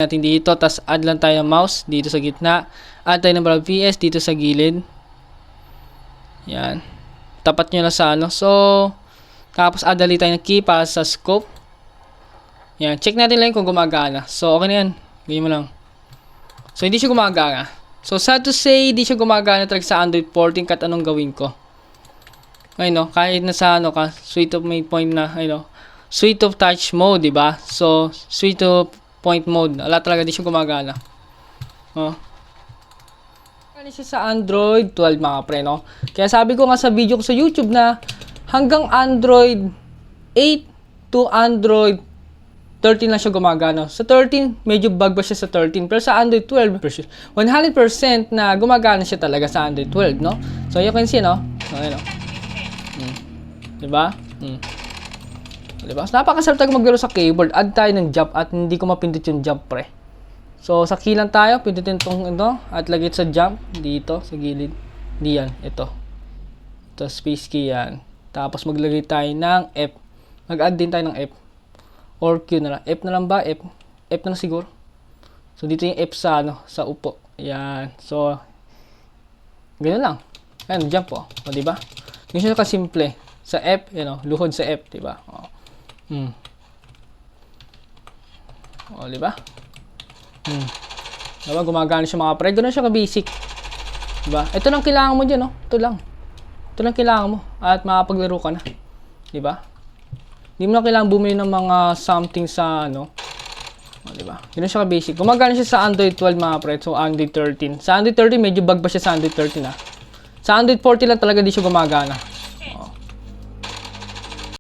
natin dito, tas add lang tayo ng mouse dito sa gitna, add tayo ng PS dito sa gilid. Yan, tapat nyo na sa ano. So tapos add ulit tayo ng key para sa scope. Yan, check natin lang kung gumagana. So okay na yan, ganyan mo lang. So hindi siya gumagana. So sad to say, hindi siya gumagana talaga sa Android 14. Kahit anong gawin ko, ayun no, kahit na sa ano ka, suite of may point na, ayun no, suite of touch mode, diba? So suite of point mode, wala talaga, di siya gumagana. Oh. Ano siya sa Android 12 mga pre, no? Kaya sabi ko nga sa video ko sa YouTube na hanggang Android 8 to Android 13 lang siya gumagana. Sa 13, medyo bug ba siya sa 13. Pero sa Android 12, 100% na gumagana siya talaga sa Android 12, no? So you can see, no? So, ayun, no? Diba? Diba? So, napakasarap talaga maglaro sa keyboard. Add tayo ng jump at hindi ko mapindot yung jump, pre. So, sa key lang tayo. Pindutin itong ito. At lagay sa jump. Dito, sa gilid. Hindi yan. Ito. Ito, space key yan. Tapos, maglagay tayo ng F. Mag-add din tayo ng F. Or Q na lang. F na lang ba? F. F na lang siguro. So, dito yung F sa, ano, sa upo. Yan. So, ganyan lang. Ayan, jump, oh. O, diba? Ganyan siya kasimple. Sa F, you know, luhod sa F, diba? O. O, diba? Diba, gumagana siya mga pre. Ganun siya ka-basic. Diba? Ito lang kailangan mo dyan, no? Ito lang. Ito lang kailangan mo. At makapaglaro ka na. Diba? Hindi mo na kailangan bumili ng mga something sa, ano. O, diba? Ganun siya ka-basic. Gumagana siya sa Android 12 mga pre. So, Android 13. Sa Android 13, medyo bug ba siya sa Android 13, ha? Sa Android 14 lang talaga di siya gumagana.